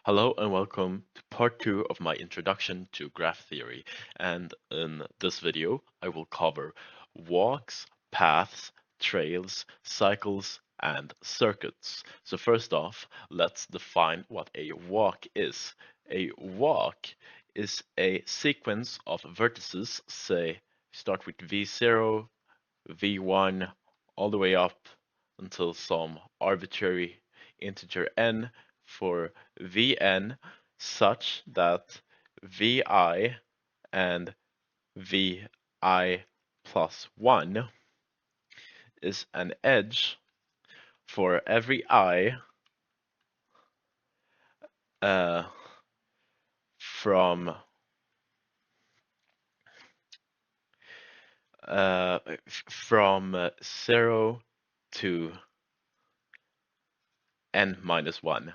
Hello and welcome to part 2 of my introduction to graph theory. And in this video, I will cover walks, paths, trails, cycles, and circuits. So first off, let's define what a walk is. A walk is a sequence of vertices, say, start with V0, V1, all the way up until some arbitrary integer n for Vn such that Vi and Vi plus 1 is an edge for every I uh, from from 0 to n minus 1.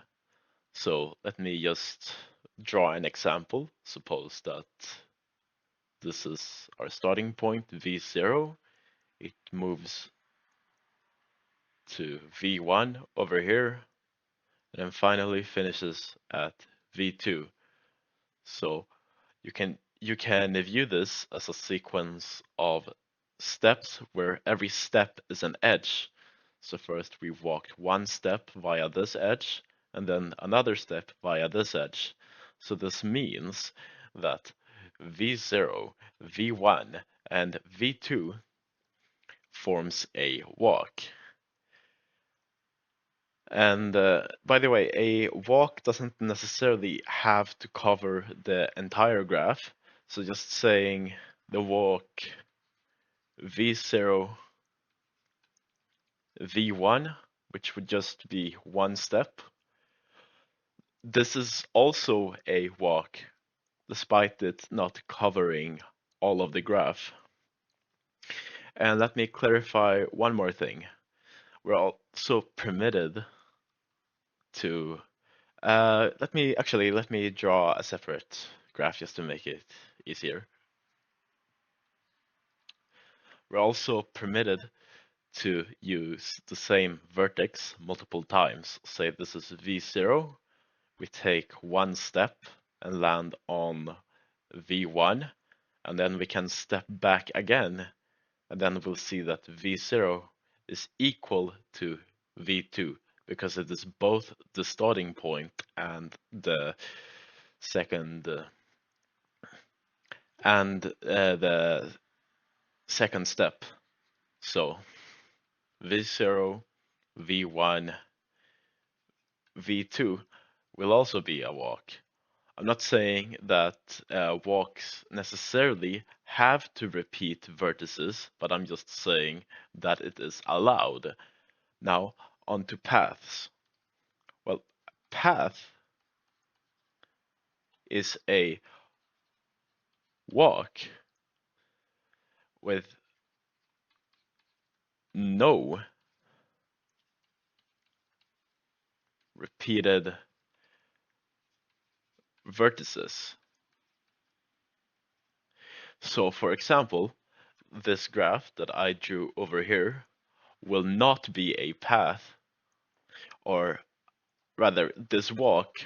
So let me just draw an example. Suppose that this is our starting point, V0. It moves to V1 over here, and then finally finishes at V2. So you can view this as a sequence of steps where every step is an edge. So first we walked one step via this edge, and then another step via this edge. So this means that V0, V1, and V2 forms a walk. And by the way, a walk doesn't necessarily have to cover the entire graph. So just saying the walk V0, V1, which would just be one step. This is also a walk, despite it not covering all of the graph. And let me clarify one more thing. We're also permitted to let me draw a separate graph just to make it easier. We're also permitted to use the same vertex multiple times. Say this is V0, we take one step and land on V1, and then we can step back again, and then we'll see that V0 is equal to V2 because it is both the starting point and the second the second step. So V0, V1, V2 will also be a walk. I'm not saying that walks necessarily have to repeat vertices, but I'm just saying that it is allowed. Now, on to paths. Well, path is a walk with no repeated vertices. So, for example, this graph that I drew over here will not be a path, or rather, this walk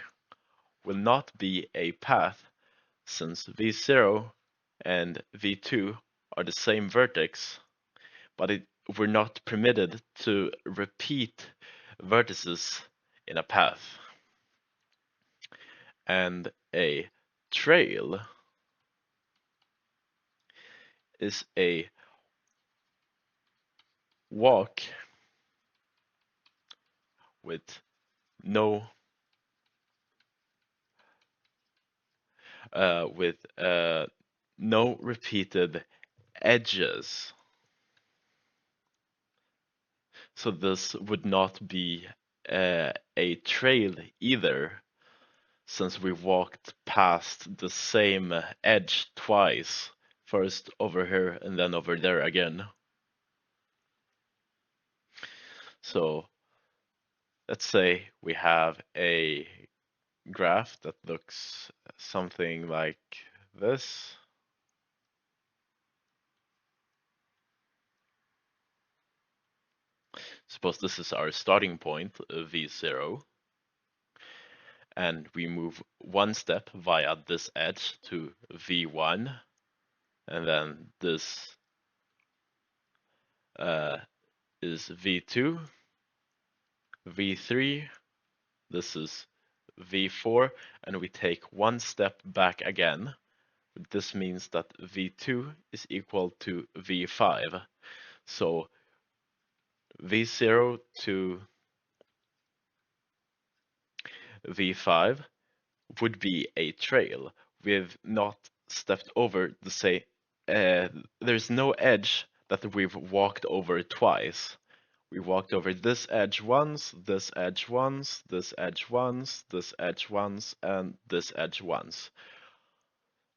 will not be a path since V0 and V2 are the same vertex, but we're not permitted to repeat vertices in a path. And a trail is a walk with no no repeated edges. So this would not be a trail either, since we walked past the same edge twice, first over here and then over there again. So let's say we have a graph that looks something like this. Suppose this is our starting point, V0. and we move one step via this edge to V1, and then this is V2, V3, this is V4, and we take one step back again. This means that V2 is equal to V5. So V0 to V5 would be a trail. We've not stepped over the same, there's no edge that we've walked over twice. We walked over this edge once, this edge once, this edge once, this edge once, and this edge once.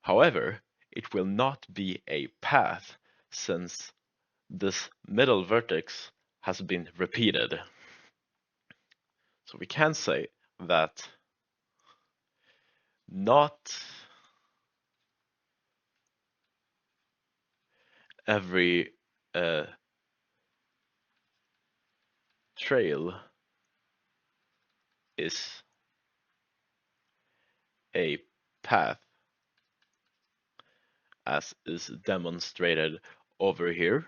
However, it will not be a path since this middle vertex has been repeated. So we can say that not every trail is a path, as is demonstrated over here.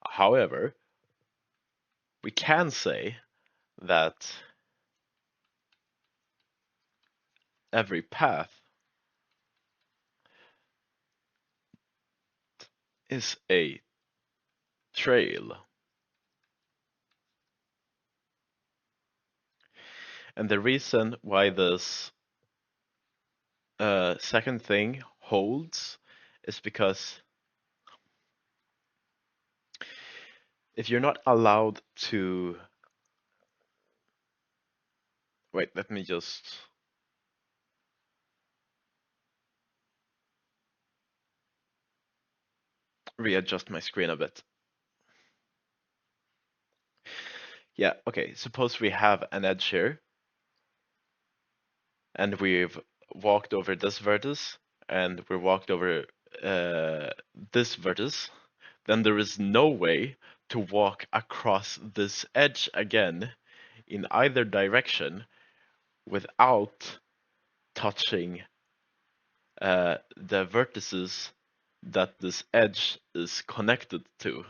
However, we can say that every path is a trail. And the reason why this second thing holds is because if you're not allowed to... Wait, let me just... readjust my screen a bit. Yeah, okay, suppose we have an edge here, and we've walked over this vertex, and we walked over this vertex, then there is no way to walk across this edge again in either direction without touching the vertices that this edge is connected to.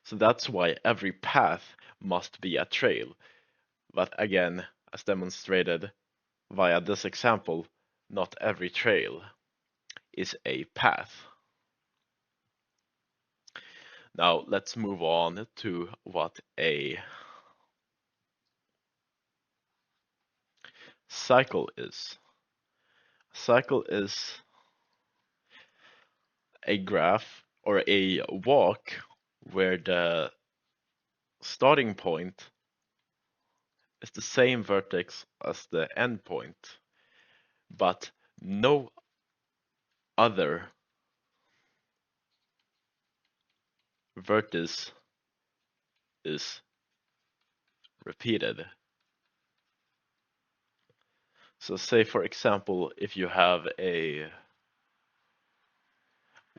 So that's why every path must be a trail. But again, as demonstrated via this example, not every trail is a path. Now let's move on to what a cycle is. A cycle is a graph or a walk where the starting point is the same vertex as the end point, but no other vertex is repeated. So say, for example, if you have a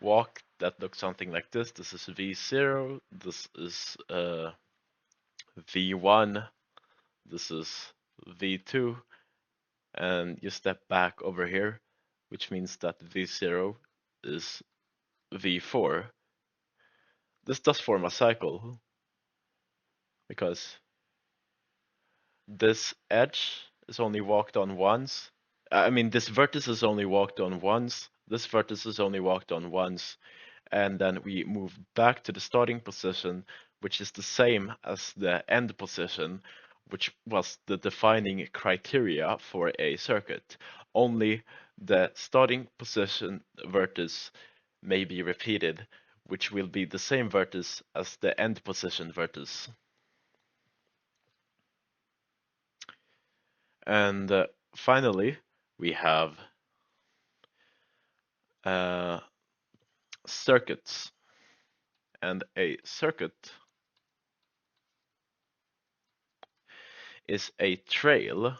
walk that looks something like this is V0, this is V1, this is V2, and you step back over here, which means that V0 is V4. This does form a cycle, because this edge is only walked on once. I mean, this vertex is only walked on once, this vertex is only walked on once, and then we move back to the starting position, which is the same as the end position, which was the defining criteria for a circuit. Only the starting position vertex may be repeated, which will be the same vertex as the end position vertex. And finally, we have circuits. And a circuit is a trail,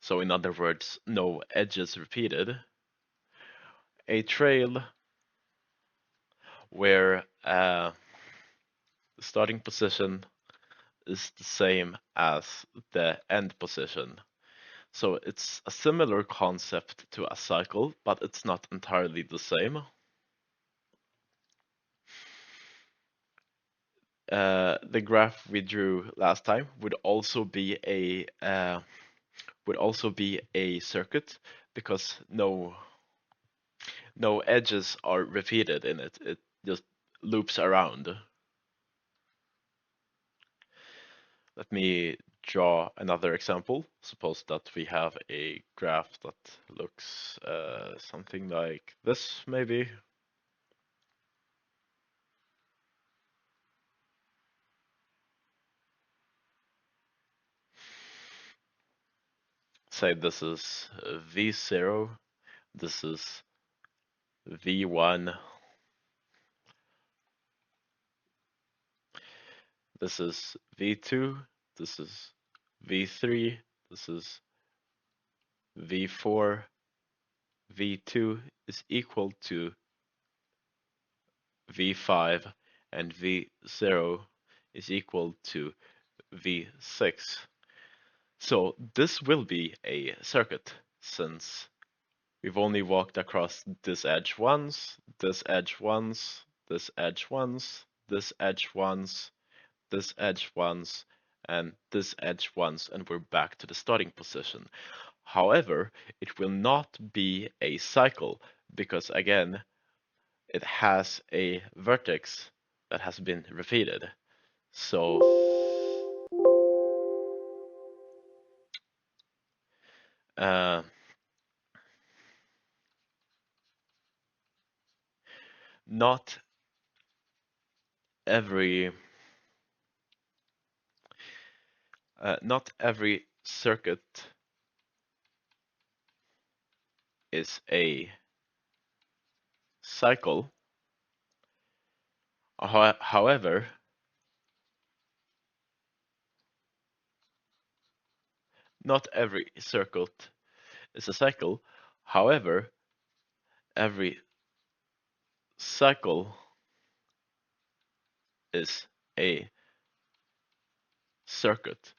so in other words, no edges repeated, a trail where the starting position is the same as the end position. So it's a similar concept to a cycle, but it's not entirely the same. The graph we drew last time would also be a circuit because no edges are repeated in it. It just loops around. Let me draw another example. Suppose that we have a graph that looks something like this, maybe. Say this is V0, this is V1, this is V2, this is V3, this is V4, V2 is equal to V5, and V0 is equal to V6. So this will be a circuit, since we've only walked across this edge once, this edge once, this edge once, this edge once, this edge once, and this edge once, and we're back to the starting position. However, it will not be a cycle, because again, it has a vertex that has been repeated. So uh, not every not every circuit is a cycle. However, not every circuit is a cycle. However, every cycle is a circuit.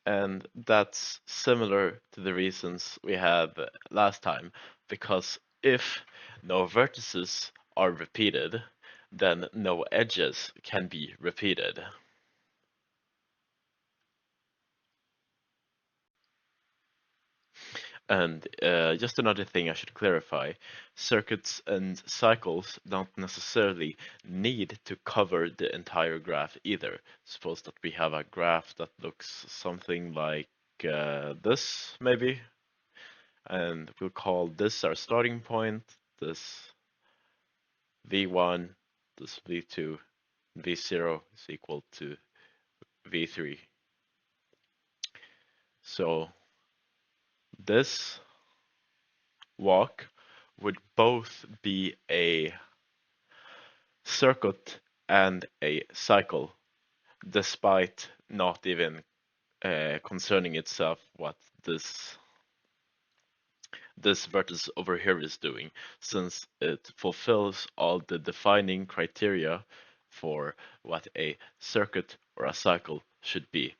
And that's similar to the reasons we had last time, because if no vertices are repeated, then no edges can be repeated. And just another thing I should clarify, circuits and cycles don't necessarily need to cover the entire graph either. Suppose that we have a graph that looks something like this, maybe, and we'll call this our starting point, this V1, this V2, V0 is equal to V3. So this walk would both be a circuit and a cycle, despite not even concerning itself what this vertex over here is doing, since it fulfills all the defining criteria for what a circuit or a cycle should be.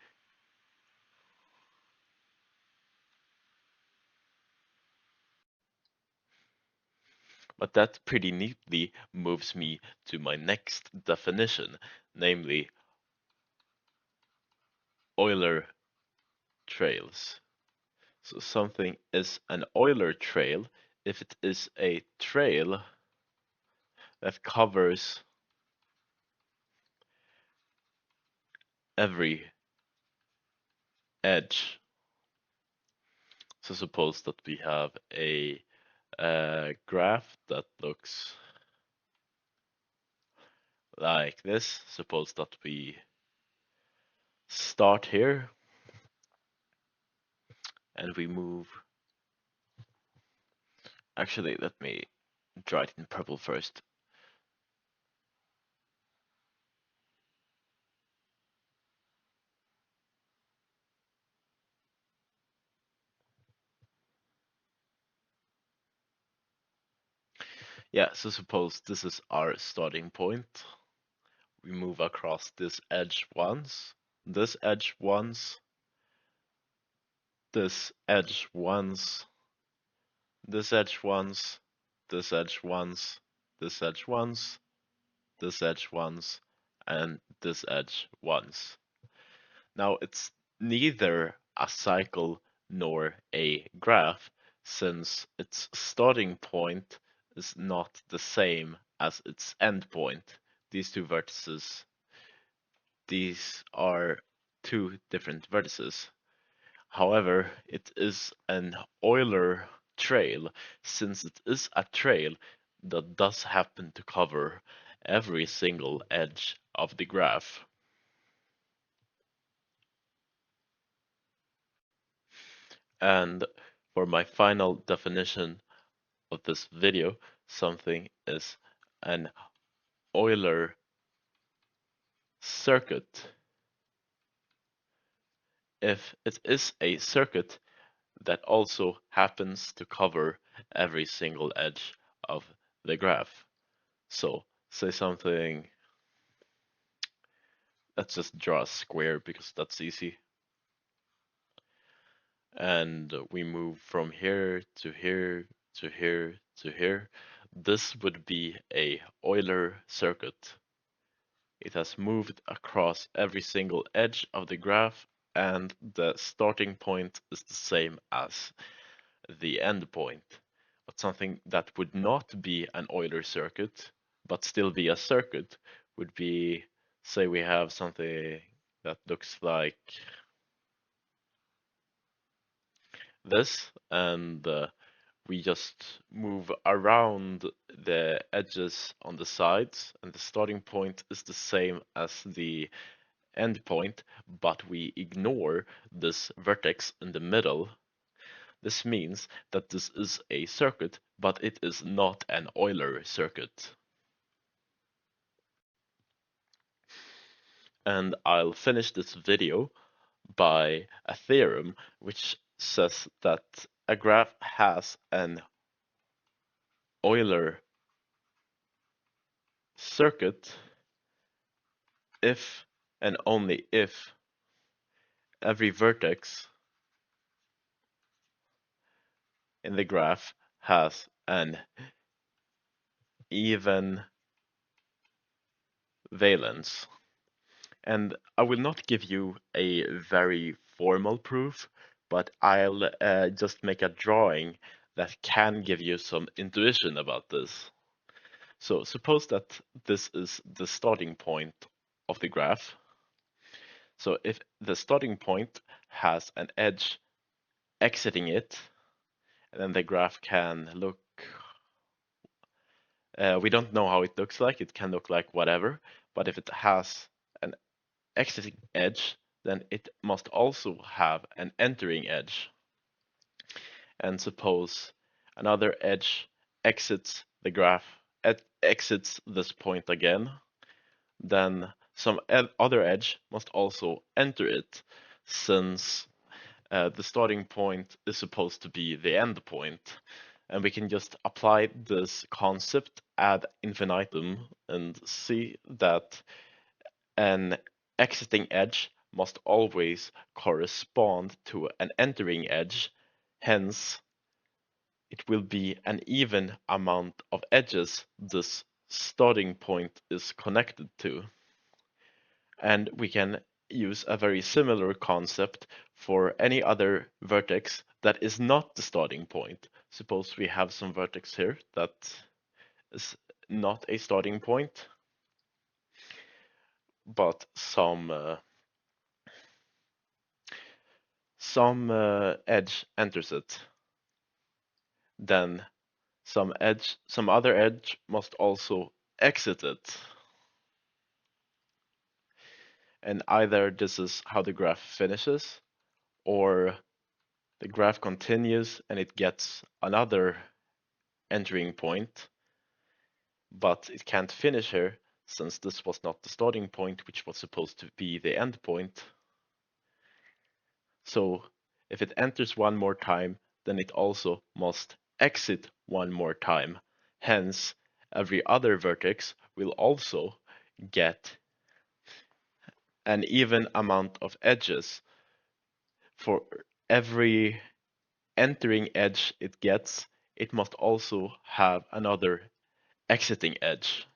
But that pretty neatly moves me to my next definition, namely Euler trails. So something is an Euler trail if it is a trail that covers every edge. So suppose that we have a graph that looks like this. Suppose that we start here and we move. Actually, let me draw it in purple first. Yeah, so suppose this is our starting point. We move across this edge once, this edge once, this edge once, this edge once, this edge once, this edge once, this edge once, and this edge once. Now it's neither a cycle nor a graph, since its starting point is not the same as its end point. These two vertices, these are two different vertices. However, it is an Euler trail, since it is a trail that does happen to cover every single edge of the graph. And for my final definition of this video, something is an Euler circuit if it is a circuit that also happens to cover every single edge of the graph. So say something, let's just draw a square because that's easy. And we move from here to here to here to here. This would be a Euler circuit. It has moved across every single edge of the graph, and the starting point is the same as the end point. But something that would not be an Euler circuit, but still be a circuit, would be, say we have something that looks like this, and we just move around the edges on the sides, and the starting point is the same as the end point, but we ignore this vertex in the middle. This means that this is a circuit, but it is not an Euler circuit. And I'll finish this video by a theorem which says that a graph has an Euler circuit if and only if every vertex in the graph has an even valence. And I will not give you a very formal proof, but I'll just make a drawing that can give you some intuition about this. So suppose that this is the starting point of the graph. So if the starting point has an edge exiting it, then the graph can look, we don't know how it looks like, it can look like whatever, but if it has an exiting edge, then it must also have an entering edge. And suppose another edge exits the graph, exits this point again, then some other edge must also enter it, since the starting point is supposed to be the end point. And we can just apply this concept ad infinitum and see that an exiting edge must always correspond to an entering edge, hence it will be an even amount of edges this starting point is connected to. And we can use a very similar concept for any other vertex that is not the starting point. Suppose we have some vertex here that is not a starting point, but some edge enters it. Then some other edge must also exit it. And either this is how the graph finishes, or the graph continues and it gets another entering point, but it can't finish here since this was not the starting point, which was supposed to be the end point. So if it enters one more time, then it also must exit one more time. Hence, every other vertex will also get an even amount of edges. For every entering edge it gets, it must also have another exiting edge.